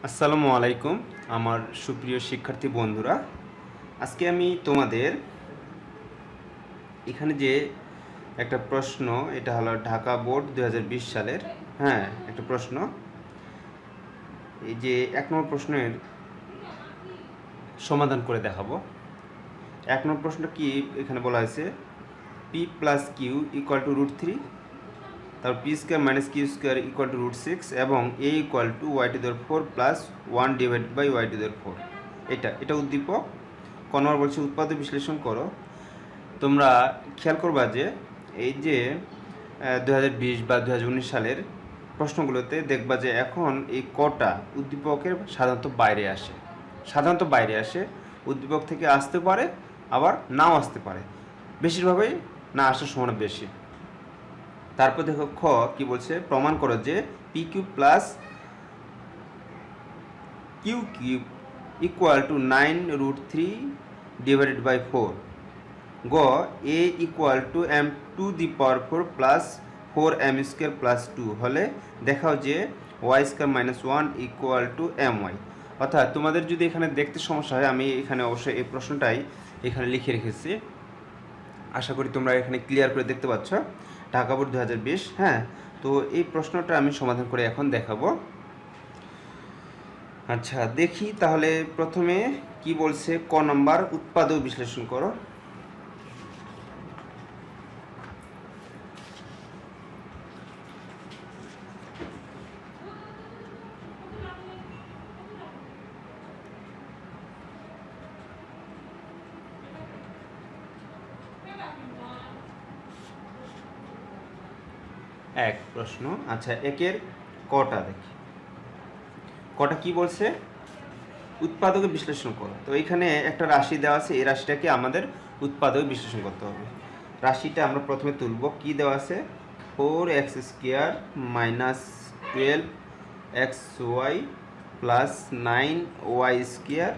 আসসালামু আলাইকুম আমার সুপ্রিয় শিক্ষার্থী বন্ধুরা। আজকে আমি তোমাদের এখানে যে একটা প্রশ্ন, এটা হলো ঢাকা বোর্ড 2020 সালের একটা প্রশ্ন। এই যে 1 নম্বর প্রশ্নের সমাধান করে দেখাবো। 1 নম্বর প্রশ্নটা কি এখানে বলা হয়েছে, P plus Q equal to √3, তারপর P square minus Q square equal to √6 এবং A equal to y⁴ plus 1 divided by y⁴। এটা উদ্দীপক। ক নম্বর বলছে উৎপাদ্য বিশ্লেষণ করো। তোমরা খেয়াল করবা যে এই যে 2020 বা 2019 সালের প্রশ্নগুলোতে দেখবা যে এখন এই কটা উদ্দীপকের সাধারণত বাইরে আসে। উদ্দীপক থেকে আসতে পারে, আবার নাও আসতে পারে, বেশিরভাগই না আসার সম্ভাবনা বেশি। তারপর দেখো খ কি বলছে, প্রমাণ করো যে P Q plus Q cube equal to 9√3 divided by 4। গ A equal to m⁴ plus 4m² plus 2 হলে দেখাও যে y² - 1 ইকুয়াল টু my। অর্থাৎ তোমাদের যদি এখানে দেখতে সমস্যা হয়, আমি এখানে অবশ্যই এই প্রশ্নটাই এখানে লিখে রেখেছি। আশা করি তোমরা এখানে ক্লিয়ার করে দেখতে পাচ্ছ, ঢাকা বোর্ড 2020। তো এই প্রশ্নটা আমি সমাধান করে এখন দেখাবো। আচ্ছা দেখি তাহলে প্রথমে কি বলছে, ক নম্বর উৎপাদক বিশ্লেষণ করো। এক প্রশ্ন। আচ্ছা একের কটা দেখি, কটা কি বলছে, উৎপাদকে বিশ্লেষণ করো। তো এখানে একটা রাশি দেওয়া আছে, এই রাশিটাকে আমাদের উৎপাদকে বিশ্লেষণ করতে হবে। রাশিটা আমরা প্রথমে তুলব। কি দেওয়া আছে, 4x² minus 12xy plus 9y²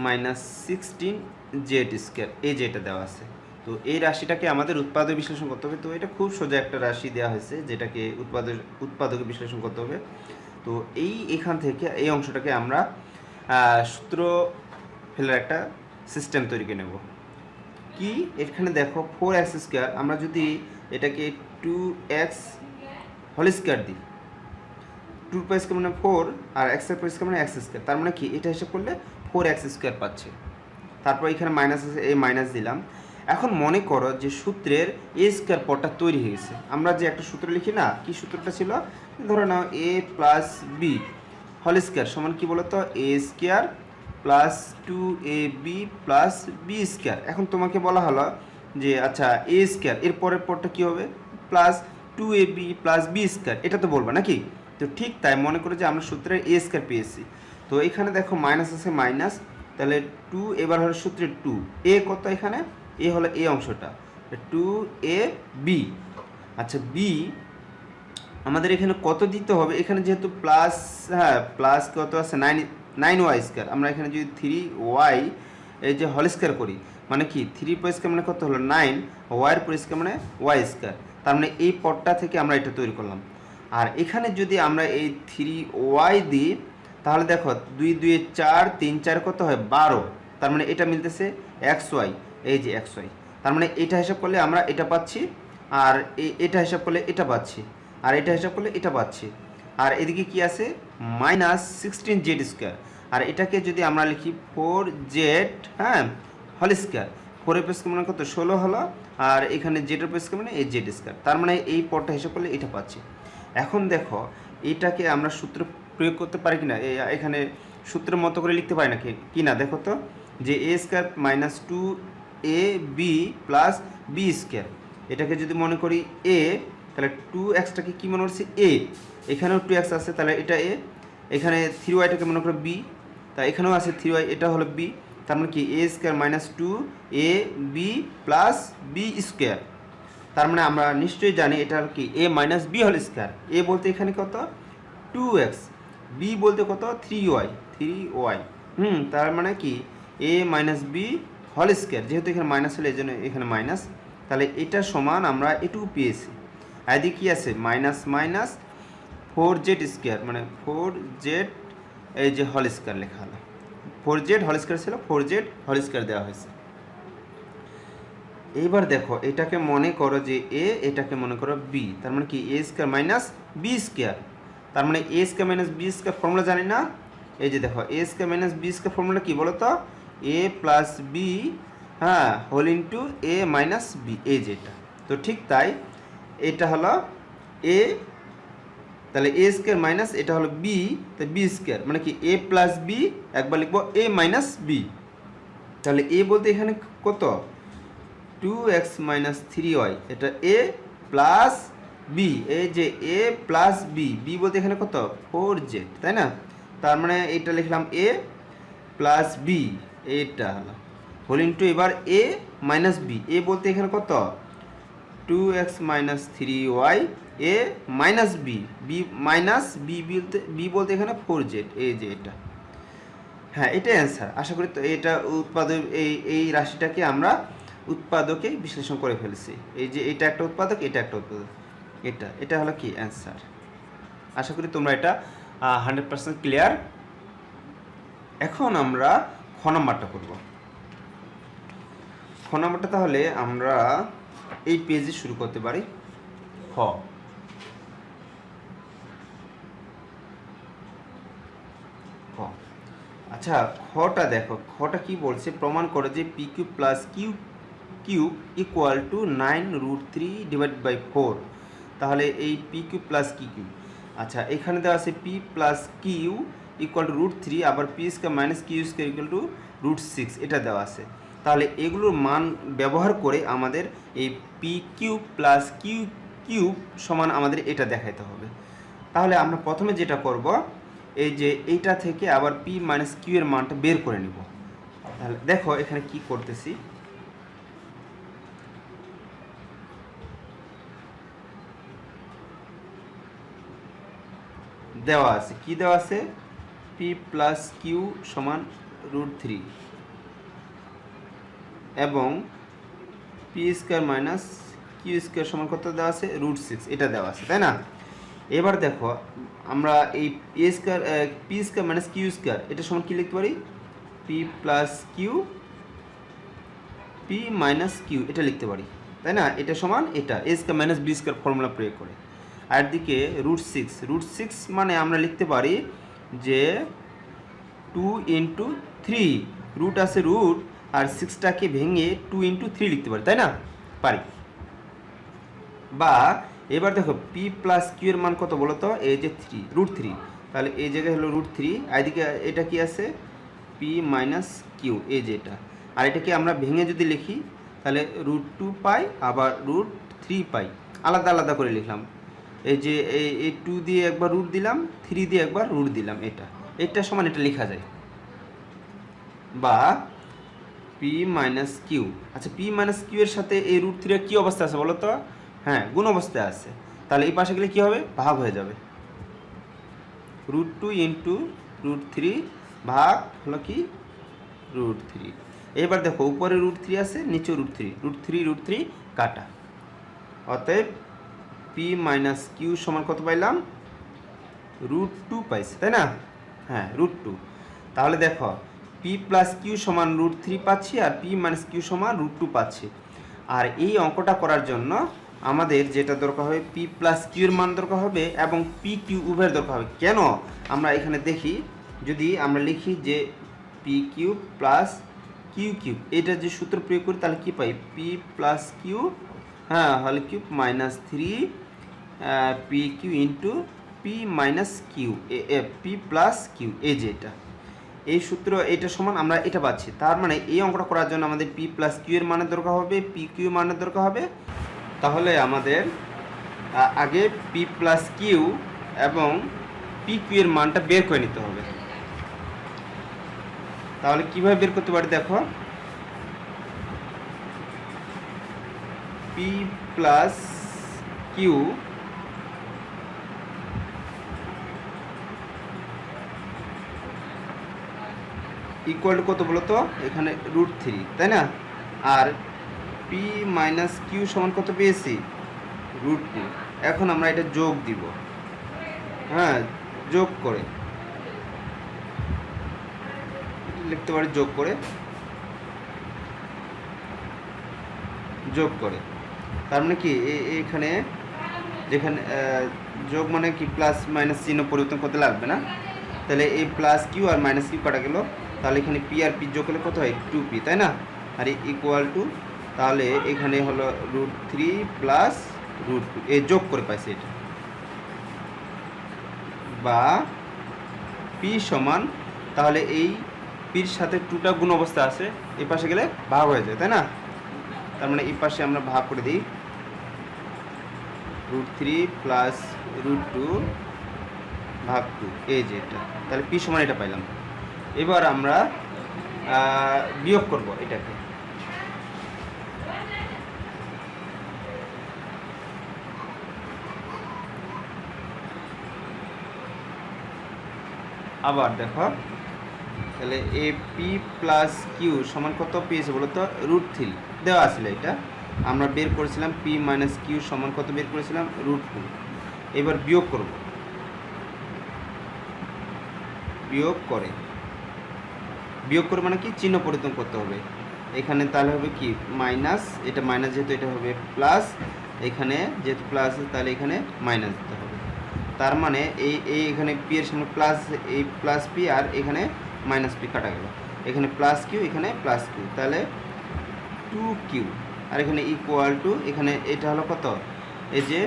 minus 16z², এই যে এটা দেওয়া আছে। তো এই রাশিটাকে আমাদের উৎপাদক বিশ্লেষণ করতে হবে। তো এটা খুব সোজা একটা রাশি দেওয়া হয়েছে, যেটাকে উৎপাদকে বিশ্লেষণ করতে হবে। তো এখান থেকে এই অংশটাকে আমরা সূত্র ফেলার একটা সিস্টেম তৈরি করে নেব। কি এখানে দেখো 4x², আমরা যদি এটাকে 2x² দিই, 2 মানে 4 আর x² মানে x², তার মানে কি এটা হিসাব করলে 4x² পাচ্ছে। তারপর এখানে মাইনাস আছে, এই মাইনাস দিলাম। এখন মনে করো যে সূত্রের a² পদটা তৈরি হয়ে গেছে। আমরা যে একটা সূত্র লিখি না, কি সূত্রটা ছিল, ধরে নাও a plus B whole square সমান কি বলতো, a² plus 2ab plus b²। এখন তোমাকে বলা হলো যে আচ্ছা a² এর পরের পদটা কী হবে, প্লাস 2ab প্লাস b², এটা তো বলবো নাকি। তো ঠিক তাই মনে করো যে আমরা সূত্রের a² পেয়েছি। তো এখানে দেখো মাইনাস আছে, মাইনাস, তাহলে 2 এবার হলো সূত্রের 2 এ কত, এখানে এ হলো এই অংশটা 2ab। আচ্ছা বি আমাদের এখানে কত দিতে হবে, এখানে যেহেতু প্লাস, প্লাস কত আছে 9y², আমরা এখানে যদি 3y এই যে হোল স্কোয়ার করি, মানে কি 3 মানে কত হলো 9, y² মানে y², তার মানে এই পদটা থেকে আমরা এটা তৈরি করলাম। আর এখানে যদি আমরা এই 3y দিই, তাহলে দেখো 2 2 4 3 4 কত হয় 12, তার মানে এটা মিলতেছে xy, এই যে xy, তার মানে এটা হিসাব করলে আমরা এটা পাচ্ছি, আর এটা হিসাব করলে এটা পাচ্ছি, আর এটা হিসাব করলে এটা পাচ্ছি। আর এদিকে কি আছে, মাইনাস 16z², আর এটাকে যদি আমরা লিখি 4z হোল স্কোয়ার, 4 মানে কত 16 হলো, আর এখানে z² মানে এই z², তার মানে এই পদটা হিসাব করলে এটা পাচ্ছি। এখন দেখো এটাকে আমরা সূত্র প্রয়োগ করতে পারি কিনা, এখানে সূত্রের মতো করে লিখতে পারি না কি না, দেখো তো যে a² minus 2ab plus b², এটাকে যদি মনে করি a, তাহলে 2xটাকে কি মনে করছি a, এখানেও 2x আছে, তাহলে এটা a, এখানে 3yটাকে মনে করো b, তা এখানেও আছে 3y, এটা হলো b, তার মানে কি a² minus 2ab plus b²। তার মানে আমরা নিশ্চয়ই জানি এটা কি a minus b whole square. a বলতে এখানে কত 2x, b বলতে কত 3y, তার মানে কি a minus b whole square, যেহেতু এখানে মাইনাস হলে এই জন্য এখানে মাইনাস, তাহলে এটা সমান আমরা এটুকু পেয়েছি। এদিকে কি আছে মাইনাস মাইনাস 4z² মানে 4z এই যে হোল স্কয়ার লেখা হলো, 4z হোল স্কয়ার ছিল, 4z হোল স্কয়ার দেওয়া হয়েছে। এইবার দেখো এটাকে মনে করো যে এ, এটাকে মনে করো বি, তার মানে কি A square minus B square, তার মানে A square minus B square formula জানি না। এই যে দেখো A square minus B square formula কি বলো তো, এ প্লাস বি, হ্যাঁ, whole into A minus B, এই যেটা। তো ঠিক তাই এটা হলো এ, তাহলে এ স্কয়ার মাইনাস এটা হলো বি, তো বি স্কয়ার মানে কি এ প্লাস বি, একবার লিখবো এ মাইনাস বি। তাহলে এ বলতে এখানে কত, 2x মাইনাস 3y, এটা এ প্লাস বি, এই যে এ প্লাস বি, বি বলতে এখানে কত 4z, তাই না? তার মানে এটা লিখলাম এ প্লাস বি, এটা হলো হোল ইন্টু এবার এ মাইনাস বি, এ বলতে এখানে কত 2x minus 3y, A minus B, B minus B বলতে এখানে 4z, এই যে এটা। হ্যাঁ, এটাই অ্যান্সার। আশা করি তো এটা উৎপাদক, এই রাশিটাকে আমরা উৎপাদকে বিশ্লেষণ করে ফেলেছি। এই যে এটা একটা উৎপাদক, এটা একটা উৎপাদক, এটা হলো কি অ্যান্সার। আশা করি তোমরা এটা 100% ক্লিয়ার। এখন আমরা খ নাম্বারটা করব। খ নাম্বারটা তাহলে আমরা এই পেজে শুরু করতে পারি। খ, আচ্ছা খটা দেখো, খটা কি বলছে, প্রমাণ করো যে P cube plus Q cube equal to 9√3/4। তাহলে এই P cube plus Q cube, আচ্ছা এখানে দেওয়া আছে P plus Q equal to √3, আবার P square minus Q square equal to √6, এটা দেওয়া আছে। তাহলে এগুলোর মান ব্যবহার করে আমাদের এই P cube plus Q cube সমান আমাদের এটা দেখাইতে হবে। তাহলে আমরা প্রথমে যেটা করব, এই যে এইটা থেকে আবার পি মাইনাস কিউ এর মানটা বের করে নিব। তাহলে দেখো এখানে কি করতেছি, দেওয়া আছে, কি দেওয়া আছে, পি প্লাস কিউ সমান √3 এবং P square minus Q square সমান কত দেওয়া আছে, √6, এটা দেওয়া আছে, তাই না? এবার দেখো আমরা এই P square minus Q square এটা সমান কি লিখতে পারি, P plus Q P minus Q, এটা লিখতে পারি, তাই না? এটা সমান এটা A square minus B square formula প্রয়োগ করে। আর দিকে √6 মানে আমরা লিখতে পারি যে 2 × 3, রুট আছে রুট, আর 6টাকে ভেঙে 2 × 3 লিখতে পারি, তাই না? পারি। বা এবার দেখো পি প্লাস কিউ এর মান কত বলো তো, এই যে 3, √3, তাহলে এই জায়গায় হলো √3, আর এদিকে এটা কি আছে পি মাইনাস কিউ, এই যে এটা। আর এটাকে আমরা ভেঙে যদি লিখি তাহলে √2 পাই, আবার √3 পাই, আলাদা আলাদা করে লিখলাম। এই যে এই 2 দিয়ে একবার রুট দিলাম, 3 দিয়ে একবার রুট দিলাম, এটা সমান এটা লেখা যায়। বা পি মাইনাস কিউ, আচ্ছা পি মাইনাস কিউ এর সাথে এই √3 এর কী অবস্থা আছে বলো তো, হ্যাঁ গুণ অবস্থায় আছে, তাহলে এই পাশে গেলে কী হবে, ভাগ হয়ে যাবে, √2 × √3 ভাগ হলো কি √3। এবার দেখো উপরে √3 আছে, নিচে √3 কাটা, অতএব পি মাইনাস কিউ সমান কত পাইলাম, √2 পাইছে, তাই না? হ্যাঁ √2। তাহলে দেখো পি প্লাস কিউ সমান √3 পাচ্ছি, আর পি মাইনাস কিউ সমান √2 পাচ্ছি। আর এই অঙ্কটা করার জন্য আমাদের যেটা দরকার হবে, পি প্লাস কিউ এর মান দরকার হবে এবং পি কিউ উভয়ের দরকার হবে। কেন, আমরা এখানে দেখি, যদি আমরা লিখি যে P Q plus Q cube, এটা যে সূত্র প্রয়োগ করি তাহলে কি পাই, পি প্লাস কিউ, হ্যাঁ whole cube minus 3 P Q into P minus Q, P plus Q, এই যে এটা, এই সূত্র এটা সমান আমরা এটা পাচ্ছি। তার মানে এই অঙ্কটা করার জন্য আমাদের পি প্লাস কিউ এর মানের দরকার হবে, পি কিউ মানের দরকার হবে। তাহলে আমাদের আগে পি প্লাস কিউ এবং পি কিউ এর মানটা বের করে নিতে হবে। তাহলে কিভাবে বের করতে পারি, দেখো P plus Q equal to কত বলো তো, এখানে √3, তাই না? আর পি মাইনাস কিউ সমান কত পেয়েছি, √2। এখন আমরা এটা যোগ দিব, হ্যাঁ যোগ করে লিখতে পারি যোগ করে তার মানে কি এখানে যেখানে যোগ মানে কি প্লাস মাইনাস চিহ্ন পরিবর্তন করতে লাগবে না, তাহলে এই plus Q R minus Q কাটা গেল, তাহলে এখানে পি আর পি যোগ করলে কত হয় 2p, তাই না? আর ইকুয়াল টু তাহলে এখানে হলো √3 প্লাস √2 এই যোগ করে পাইছে এটা, বা পি সমান, তাহলে এই পির সাথে 2টা গুণ অবস্থা আছে, এই পাশে গেলে ভাগ হয়ে যায়, তাই না? তার মানে এই পাশে আমরা ভাগ করে দিই √3 প্লাস √2 ভাগ 2, এই যে এটা, তাহলে পি সমান এটা পাইলাম। এবার আমরা বিয়োগ করব এটাকে, আবার দেখো তাহলে এ পি প্লাস কিউ সমান কত পেয়েছে বলো তো? √3 দেওয়া আছিল, এটা আমরা বের করেছিলাম পি মাইনাস কিউ সমান কত বের করেছিলাম? √2। এবার বিয়োগ করব, বিয়োগ করে মানে কি চিহ্ন পরিবর্তন করতে হবে এখানে, তাহলে হবে কি মাইনাস, এটা মাইনাস যেহেতু এটা হবে প্লাস, এখানে যেহেতু প্লাস তাহলে এখানে মাইনাস দিতে হবে। তার মানে এই এখানে পি এর সামনে প্লাস, এই প্লাস পি আর এখানে মাইনাস পি কাটা গেল, এখানে প্লাস কিউ এখানে প্লাস কিউ, তাহলে 2q, আর এখানে ইকুয়াল টু, এখানে এটা হলো কত? এই যে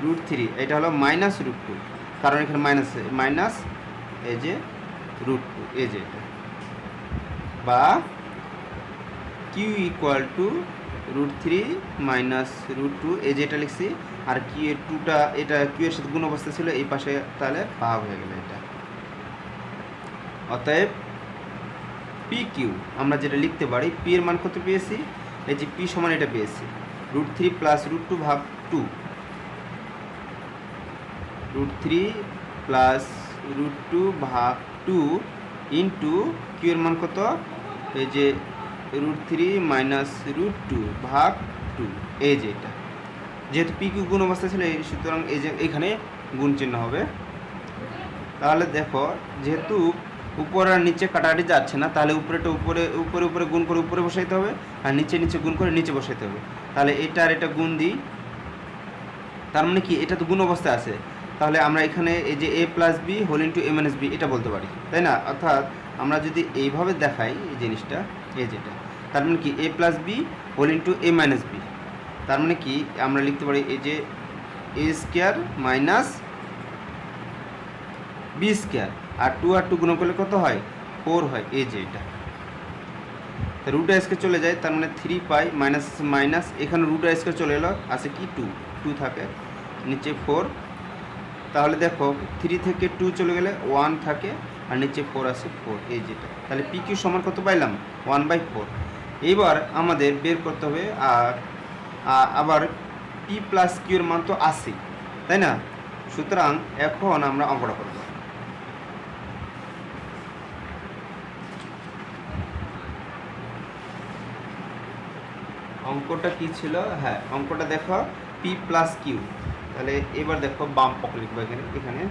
√3, এটা হলো মাইনাস √2, কারণ এখানে মাইনাস এই যে √2, এই যে এটা, বা কিউ ইকুয়াল টু √3 মাইনাস √2, এই যে এটা লিখছি, আর কি এর 2টা এটা কিউ এর সাথে গুণ অবস্থা ছিল, এই পাশে তাহলে ভাগ হয়ে গেল এটা। অতএব পি কিউ আমরা যেটা লিখতে পারি, পি এর মান কত পেয়েছি? এই যে পি সমান এটা পেয়েছি √3 প্লাস √2 ভাগ 2, √3 প্লাস √2 ভাগ 2 ইন্টু কিউ এর মান কত? এই যে √3 মাইনাস √2 ভাগ 2, এই যে এটা, যেহেতু পি কিউ গুণ অবস্থা ছিল সুতরাং এই যে এখানে গুণ চিহ্ন হবে। তাহলে দেখো যেহেতু উপর আর নিচে কাটাকাটি যাচ্ছে না, তাহলে উপরেটা উপরে গুণ করে উপরে বসাইতে হবে, আর নিচে গুণ করে নিচে বসাইতে হবে। তাহলে এটা আর এটা গুণ দিই, তার মানে কি এটা তো গুণ অবস্থায় আছে, তাহলে আমরা এখানে এই যে a plus B whole into a minus B এটা বলতে পারি, তাই না? অর্থাৎ আমরা যদি এইভাবে দেখাই এই জিনিসটা, এই যেটা, তার মানে কি a plus B whole into a minus B, তার মানে কি আমরা লিখতে পারি এই যে a square minus B square, আর 2 আর 2 গুণ করলে কত হয়? 4 হয়, এই যে এটা, রুট স্কোয়ার চলে যায়, তার মানে 3 পাই মাইনাস মাইনাস, এখানে রুট স্কোয়ার চলে এলো, আছে কি 2 থাকে, নিচে 4, তাহলে দেখো 3 থেকে 2 চলে গেলে 1 থাকে, আর নিচে 4 আছে 4, এই যেটা, তাহলে পি কিউ সমান কত পাইলাম? 1/4। এইবার আমাদের বের করতে হবে, আর আবার পি প্লাস কিউ এর মান তো আসেই, তাই না? সুতরাং এখন আমরা অঙ্কটা করব। অঙ্কটা কি ছিল? হ্যাঁ, অঙ্কটা দেখো পি প্লাস কিউ, তাহলে এবার দেখো বাম পক্ষ লিখবো, এখানে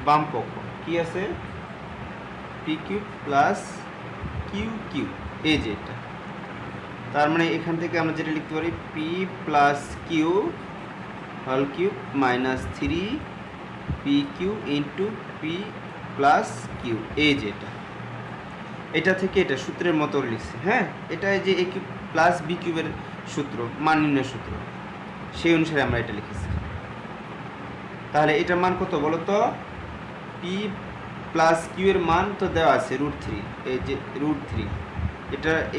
বাম পক্ষ কি আছে? P Q plus Q Q, এই যে এটা, তার মানে এখান থেকে আমরা যেটা লিখতে পারি P plus Q whole cube minus 3 PQ into P plus Q, এই যে এটা থেকে এটা সূত্রের মতো লিখছি। হ্যাঁ, এটা যে এ কিউব প্লাস বি কিউবের সূত্র, মান নির্ণয়ের সূত্র, সেই অনুসারে আমরা এটা লিখেছি। তাহলে এটার মান কত বলো তো? পি প্লাস কিউ এর মান তো দেওয়া আছে √3, এই যে √3,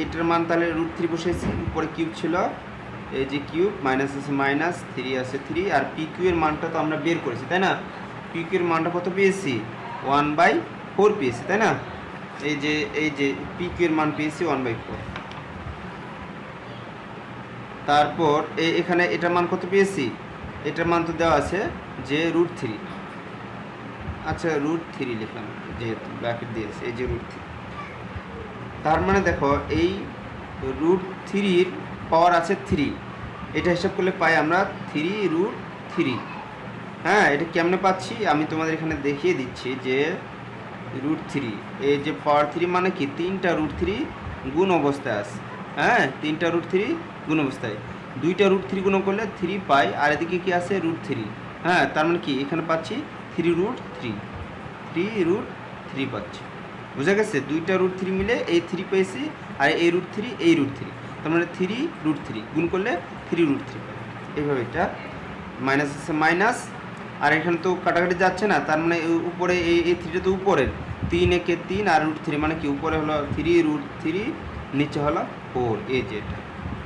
এটার মান তাহলে √3 বসেছি, উপরে কিউব ছিল, এই যে কিউব, মাইনাস আছে মাইনাস, 3 আছে 3, আর পি কিউ এর মানটা তো আমরা বের করেছি, তাই না? পি কিউ এর মানটা কত পেয়েছি? 1/4 পেয়েছি, তাই না? এই যে পি কিউ এর মান পেয়েছি 1/4। তারপর এখানে এটার মান কত পেয়েছি? এটার মান তো দেওয়া আছে যে √3, আচ্ছা √3 লিখলাম যেহেতু ব্র্যাকেট দিয়েছে, এই যে √3, তার মানে দেখো এই √3 পাওয়ার আছে 3, এটা হিসাব করলে পাই আমরা 3√3, হ্যাঁ, এটা কেমনে পাচ্ছি আমি তোমাদের এখানে দেখিয়ে দিচ্ছি যে √3, এই যে পাওয়ার 3 মানে কি 3টা √3 গুণ অবস্থায় আছে। হ্যাঁ, 3টা √3 গুণ অবস্থায়, 2টা √3 গুণ করলে 3 পাই, আর এদিকে কি আছে √3। হ্যাঁ, তার মানে কি এখানে পাচ্ছি 3√3 পাচ্ছি। বুঝা গেছে? 2টা √3 মিলে এই 3 পেয়েছি, আর এই √3 এই √3, তার মানে 3√3 গুণ করলে 3√3 পাই। এইভাবে এটা মাইনাস আছে মাইনাস, আর এখানে তো কাটাকাটি যাচ্ছে না, তার মানে উপরে এই 3টা তো উপরের, 3 একে 3 আর √3 মানে কি উপরে হলো 3√3, নিচে হলো 4। এই যে এটা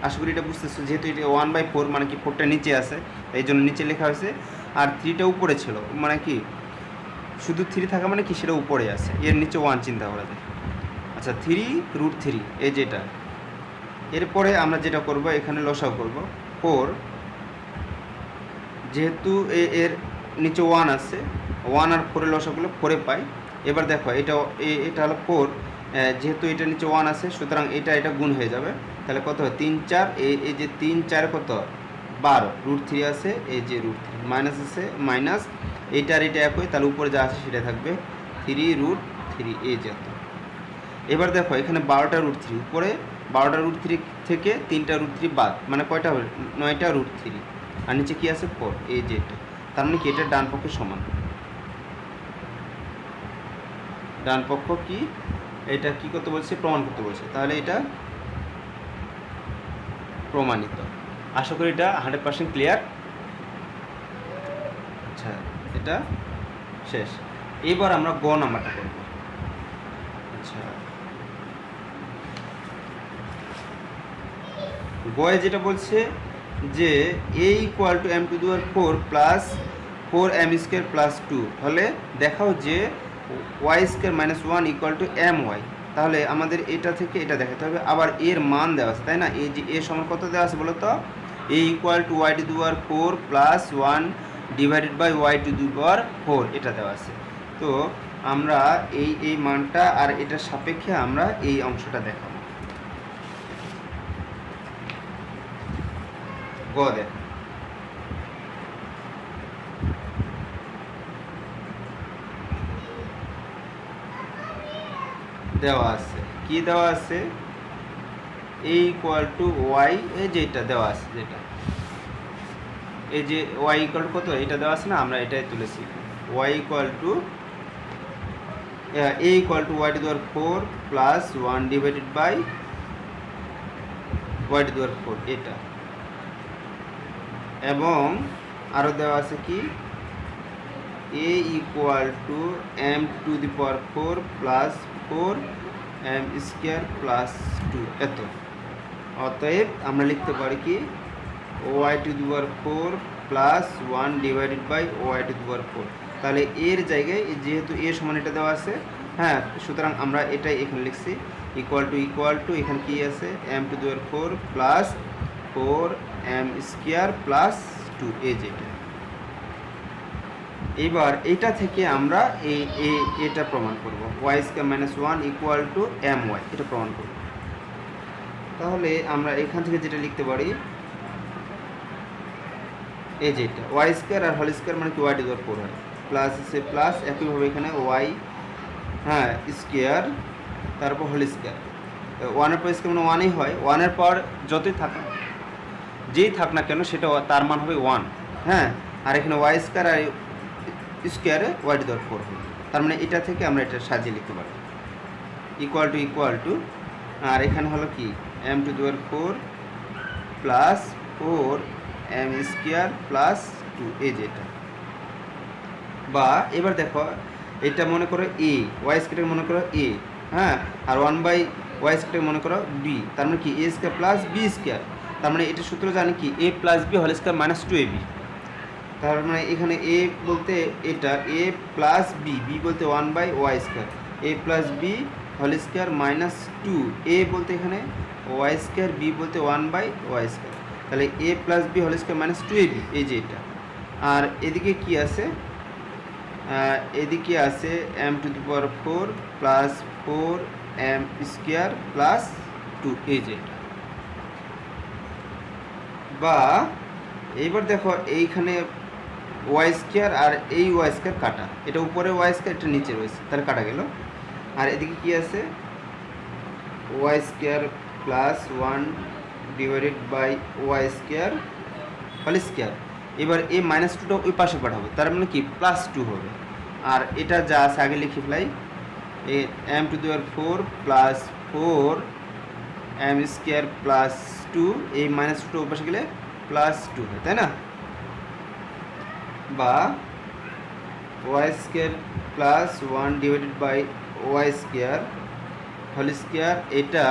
আশা করি এটা বুঝতেছো, যেহেতু এটা 1/4 মানে কি 4টা নিচে আছে, এই জন্য নিচে লেখা হয়েছে, আর 3টা উপরে ছিল, মানে কি শুধু 3 থাকা মানে কি সেটা উপরে আছে, এর নিচে 1 চিন্তা করা যায়। আচ্ছা, 3√3 এই যেটা, এরপরে আমরা যেটা করব এখানে লসাগু করব 4, যেহেতু এর নিচে 1 আছে, 1 আর 4 এর লসাগু করলে 4 পাই। এবার দেখো এটা হলো 4, যেহেতু এটা নিচে 1 আছে, সুতরাং এটা গুণ হয়ে যাবে, তাহলে কত হয় 3 4, এই যে 3 4 কত 12, √3 আছে, এই যে √3 মাইনাস আছে মাইনাস, এইটা আর এটা একই, তাহলে উপরে যা আছে সেটা থাকবে 3√3। এই যে এবার দেখো এখানে 12টা √3, উপরে 12টা √3 থেকে 3টা √3 বাদ, মানে কয়টা হবে 9টা √3, আর নিচে কি আছে 4। এই যে এটা, তার মানে কি এটা ডান পক্ষের সমান। ডান পক্ষ কি এটা কি করতে বলছে, প্রমাণ করতে বলছে, তাহলে এটা প্রমাণিত। আশা করি এটা 100% ক্লিয়ার। আচ্ছা, এটা শেষ। এবার আমরা গ নাম্বারটা করব। আচ্ছা, গয়ে যেটা বলছে যে a = m⁴ plus 4m² plus 2 হলে দেখাও যে y² - 1 = my। তাহলে আমাদের এটা থেকে এটা দেখাতে হবে, আবার এর মান দেওয়া আছে, তাই না? এই যে a সমান কত দেওয়া আছে বলো তো, a = y⁴ plus 1 divided by y⁴ এটা দেওয়া আছে। তো আমরা এই মানটা আর এটার সাপেক্ষে আমরা এই অংশটা দেখাবো। গ দেখ, দেওয়া আছে কি দেওয়া আছে, a = y, এই যে এটা দেওয়া আছে, যেটা এই যে y = কত এটা দেওয়া আছে না, আমরা এটাই তুলেছি, y = a = y⁴ plus 1 divided by y⁴ এটা, এবং আরও দেওয়া আছে কি a = m⁴ plus 4m² plus 2 এত। অতএব আমরা লিখতে পারি কি y⁴ plus 1 divided by y⁴। তাহলে এর জায়গায় যেহেতু এ সমান এটা দেওয়া আছে, হ্যাঁ, সুতরাং আমরা এটাই এখানে লিখছি ইকুয়াল টু এখানে কি আছে m⁴ প্লাস 4m² প্লাস 2, এই যেটা। এবার এটা থেকে আমরা এটা প্রমাণ করব, y² - 1 = my, এটা প্রমাণ করব। তাহলে আমরা এখান থেকে যেটা লিখতে পারি, এই যে এটা y² আর হোল² মানে কি y⁴ হয়, প্লাস আছে প্লাস, একইভাবে এখানে y, হ্যাঁ, স্কোয়ার, তারপর হোল², 1 এর পর স্কোয়ার মানে 1ই হয়, 1 এর পর যতই থাক যেই থাক না কেন সেটা তার মান হবে 1, হ্যাঁ, আর এখানে y² আর স্কোয়ারে y⁴ হবে, তার মানে এটা থেকে আমরা এটা সাজিয়ে লিখতে পারি ইকুয়াল টু, আর এখানে হলো কি m⁴ প্লাস 4m² প্লাস 2, এই যে এটা। বা এবার দেখো এটা মনে করো a, y² মনে করো a, হ্যাঁ, আর 1/y² মনে করো b, তার মানে কি a² প্লাস b², তার মানে এটা সূত্র জানি কি a plus b whole square minus 2ab। তার মানে এখানে a বলতে এটা a প্লাস b, b বলতে 1/y², a plus b whole square minus 2, a বলতে এখানে y², b বলতে 1/y², তাহলে a plus b whole square minus 2ab, এই যে এটা। আর এদিকে কি আছে, এদিকে আছে m⁴ প্লাস 4m² প্লাস 2, এই যে এটা। বা এইবার দেখো এইখানে ওয়াই স্কোয়ার আর এই ওয়াই স্কোয়ার কাটা, এটা উপরে ওয়াই স্কোয়ার, এটা নিচে রয়েছে, তাহলে কাটা গেল। আর এদিকে কি আছে, y square plus 1 divided by y square whole square. এবার এই -2টা ওই পাশে পাঠাবো, তার মানে কি +2 হবে। আর এটা যা আছে আগে লিখে ফেলাই, এ m⁴ plus 4 m square plus 2, এই -2টা ওই পাশে গেলে +2 হয়, তাই না? বা y square plus 1 divided by y square whole square, এটা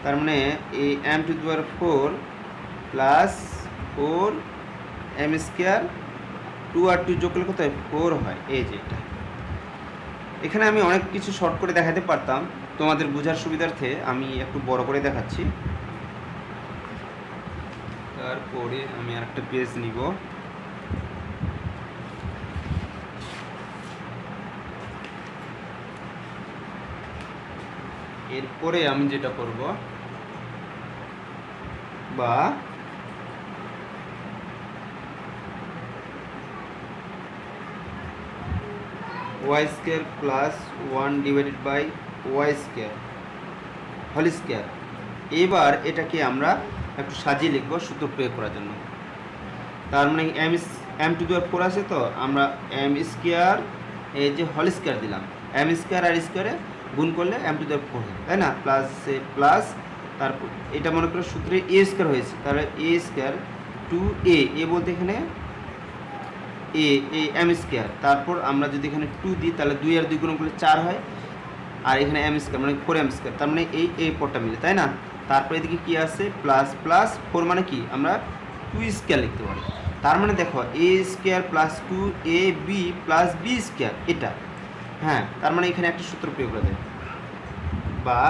তার মানে এই m⁴ প্লাস 4 m স্কোয়ার, 2 আর 2 যোগ করলে কত হয়, 4 হয়। এই যে এটা, এখানে আমি অনেক কিছু শর্ট করে দেখাতে পারতাম, তোমাদের বোঝার সুবিধার্থে আমি একটু বড় করে দেখাচ্ছি। তারপরে আমি আরেকটা পেজ নিব, এরপরে আমি যেটা করব, বা y square plus 1 divided by y square whole square. এবার এটাকে আমরা একটু সাজিয়ে লিখবো সূত্র প্রয়োগ করার জন্য। তার মানে m⁴ আছে, তো আমরা m স্কোয়ার এই যে হোল স্কোয়ার দিলাম, m স্কোয়ার আর স্কোয়ারে গুণ করলে m⁴ হয়, তাই না? প্লাস তারপর এটা মনে করো সূত্রে a স্কোয়ার হয়েছে, তাহলে a স্কোয়ার 2a, এ বলতে এখানে এ m স্কোয়ার, তারপর আমরা যদি এখানে 2 দিই তাহলে 2 আর 2 গুণ করলে 4 হয়, আর এখানে m স্কোয়ার মানে 4m স্কোয়ার, তার মানে এই পদটা মিলে, তাই না? তারপরে এদিকে কি আছে, প্লাস 4 মানে কি আমরা 2 স্কোয়ার লিখতে পারি। তার মানে দেখো a square plus 2ab plus b square, এটা হ্যাঁ, তার মানে এখানে একটা সূত্র প্রয়োগ করা যায়, বা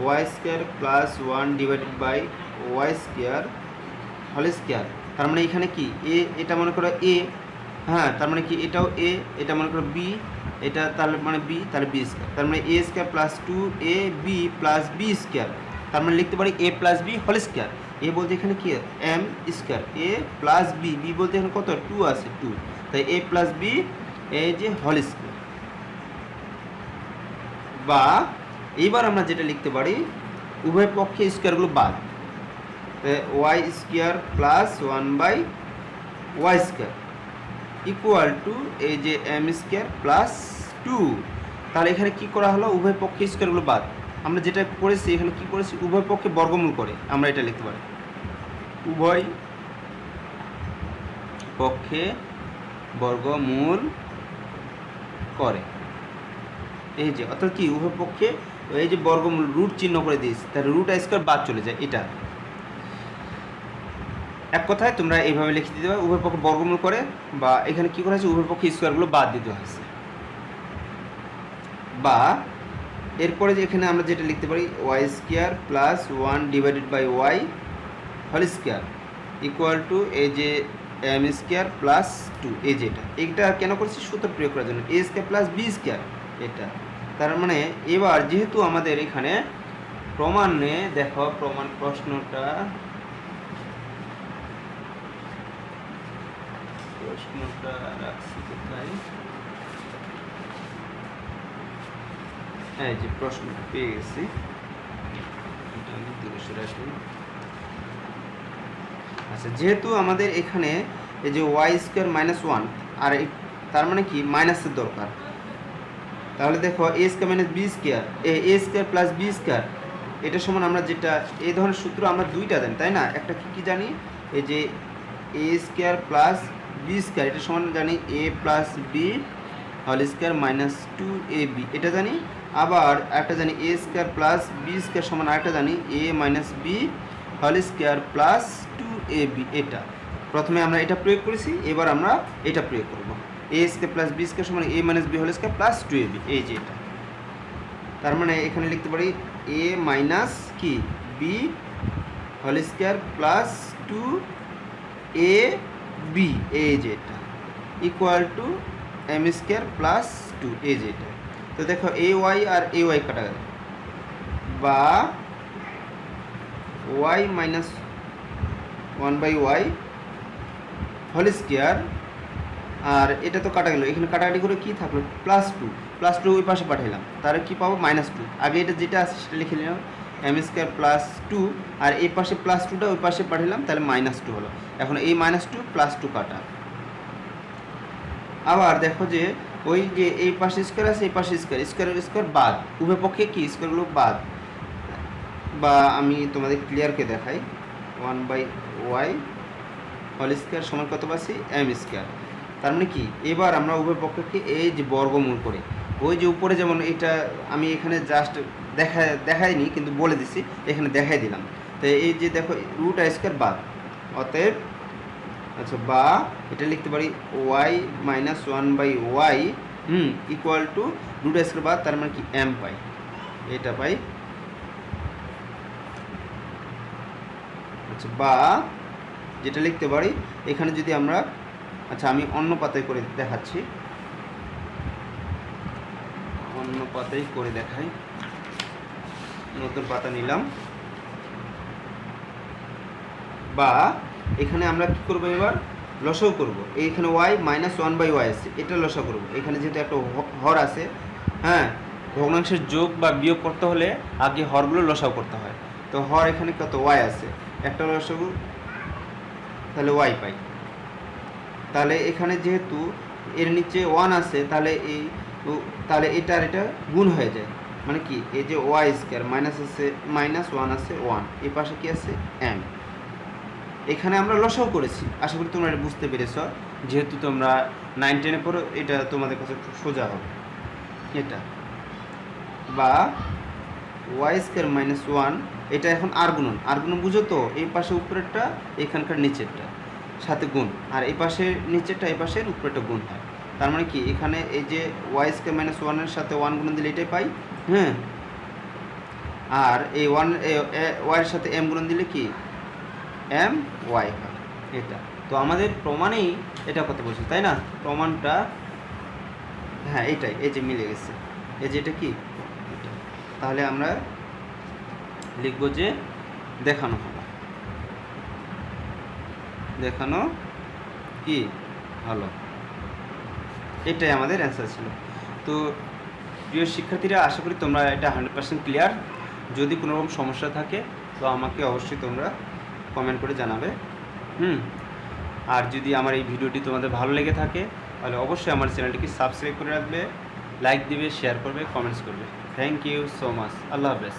y square plus 1 divided by y square whole square. তার মানে এখানে কি এ, এটা মনে করো এ, হ্যাঁ, তার মানে কি এটাও এ, এটা মনে করো বি, এটা তাহলে মানে বি, তাহলে বি স্কোয়ার, তার মানে A square plus 2ab plus B square, তার মানে লিখতে পারি a plus B whole square. A বলতে এখানে কি M square, A plus B, B বলতে এখানে কত 2 আছে, 2, তাই a প্লাস বি এই যে হোল স্কোয়ার। বা এইবার আমরা যেটা লিখতে পারি, উভয় পক্ষে স্কোয়ারগুলো বাদ, y square plus 1 by y square equal to এই যে এম স্কোয়ার প্লাস 2। তাহলে এখানে কি করা হলো, উভয় পক্ষে স্কোয়ারগুলো বাদ, আমরা যেটা করেছি এখানে কি করেছি, উভয় পক্ষে বর্গমূল করে আমরা এটা লিখতে পারি, উভয় পক্ষে বর্গমূল করে, এই যে অর্থাৎ কি উভয় পক্ষে এই যে বর্গমূল রুট চিহ্ন করে দিয়েছি, তাহলে রুট স্কোয়ার বাদ চলে যায়। এটা এক কথায় তোমরা এইভাবে লিখে দিতে পারো, উভয় পক্ষে বর্গমূল করে, বা এখানে কি করা হয়েছে উভয় পক্ষে স্কোয়ারগুলো বাদ দিতে হয়েছে। বা এরপরে যে এখানে আমরা যেটা লিখতে পারি, y square plus 1 divided by Y whole square equal to এই যে এম স্কোয়ার প্লাস 2, এই যে এটা কেন করছি, সূত্র প্রয়োগ করার জন্য, এ স্কোয়ার প্লাস বি স্কোয়ার এটা। তার মানে এবার যেহেতু আমাদের এখানে প্রমাণে দেখো, প্রমাণ প্রশ্নটা রাখছি কোথায়, হ্যাঁ যে প্রশ্নটা পেয়ে গেছি, এটা আমি দূরে সরে আসি। আচ্ছা, যেহেতু আমাদের এখানে এই যে ওয়াই স্কোয়ার -1, আর তার মানে কি মাইনাসের দরকার, তাহলে দেখো এ স্কোয়ার মাইনাস বি স্কোয়ার, এ স্কোয়ার প্লাস বি স্কোয়ার, এটা সমান আমরা যেটা এই ধরনের সূত্র আমরা দুইটা জানি, তাই না? একটা কি জানি, এই যে A square plus B square, এটা সমান জানি A plus B whole square -2ab, এটা জানি। আবার একটা জানি A square plus B square সমান আরেকটা জানি A minus B whole square plus 2ab। এটা প্রথমে আমরা এটা প্রয়োগ করেছি, এবার আমরা এটা প্রয়োগ করব, A square plus B square সমান A minus B whole square plus 2ab, এই যে এটা। তার মানে এখানে লিখতে পারি এ মাইনাস কি B whole square plus 2ab, এই যে এটা equal to M square plus 2, এই যে এটা। তো দেখো A Y R A Y কাটা গেল, বা Y minus 1 by Y whole square, আর এটা তো কাটা গেল, এখানে কাটাকাটি করে কী থাকলো +2 ওই পাশে পাঠাইলাম, তাহলে কী পাবো -2। আগে এটা যেটা আছে সেটা লিখে নিলাম m² +2, আর এই পাশে +2টা ওই পাশে পাঠালাম, তাহলে -2 হলো। এখন এই -2 +2 কাটা। আবার দেখো যে ওই যে এই পাশে স্কোয়ার আছে, এই পাশে স্কোয়ার বাদ, উভয় পক্ষে কি স্কোয়ারগুলো বাদ, বা আমি তোমাদের ক্লিয়ারকে দেখাই 1/y হোল স্কোয়ার সমান কত পাচ্ছি m²। তার মানে কি এবার আমরা উভয় পক্ষকে এই যে বর্গমূল করে, ওই যে উপরে যেমন এটা আমি এখানে জাস্ট দেখাইনি কিন্তু বলে দিছি, এখানে দেখাই দিলাম। তো এই যে দেখো √i² বাদ, অতএব আচ্ছা বা এটা লিখতে পারি y - 1/y equal to √i² বাদ, তার মানে কি m পাই, এটা পাই। আচ্ছা বা যেটা লিখতে পারি এখানে যদি আমরা, আচ্ছা আমি অন্য পাতায় করে দেখাচ্ছি, অন্য পাতায় করে দেখাই, নতুন পাতা নিলাম। বা এখানে আমরা কি করব, এবার লসাগু করব। এইখানে y - 1/y আছে, এটা লসাগু করব। এখানে যেহেতু একটা হর আছে, হ্যাঁ, ভগ্নাংশের যোগ বা বিয়োগ করতে হলে আগে হরগুলো লসাগু করতে হয়। তো হর এখানে কত y আছে, একটা লসাগু, তাহলে y পাই। তাহলে এখানে যেহেতু এর নিচে 1 আছে, তাহলে এটা আর এটা গুণ হয়ে যায়, মানে কি এই যে y² মাইনাস আছে, -1 আছে 1, এই পাশে কি আছে m। এখানে আমরা লসাগু করেছি, আশা করি তোমরা এটা বুঝতে পেরেছ। যেহেতু তোমরা 9, 10-এ পড়ো, এটা তোমাদের কাছে খুব সোজা হবে। এটা বা y² - 1, এটা এখন আর গুণন বুঝো তো, এই পাশে উপরেরটা এখানকার নিচেরটা সাথে গুণ, আর এই পাশের নিচেরটা এই পাশের উপরেরটা গুণ হয়। তার মানে কি এখানে এই যে y² - 1 এর সাথে 1 গুণন দিলে এটাই পাই, হ্যাঁ, আর এই y এর সাথে m গুণন দিলে কি m y হয়, এটা। তো আমাদের প্রমাণেই এটা কত বলছি, তাই না? প্রমাণটা হ্যাঁ এটাই, এই যে মিলে গেছে, এই যে এটা কি এটা। তাহলে আমরা লিখব যে দেখানো হলো, দেখানো কি হলো, এটাই আমাদের অ্যান্সার ছিল। তো প্রিয় শিক্ষার্থীরা, আশা করি তোমরা এটা 100% ক্লিয়ার। যদি কোনো রকম সমস্যা থাকে তো আমাকে অবশ্যই তোমরা কমেন্ট করে জানাবে। আর যদি আমার এই ভিডিওটি তোমাদের ভালো লেগে থাকে তাহলে অবশ্যই আমার চ্যানেলটিকে সাবস্ক্রাইব করে রাখবে, লাইক দিবে, শেয়ার করবে, কমেন্টস করবে। Thank you so much. আল্লাহ হাফেজ।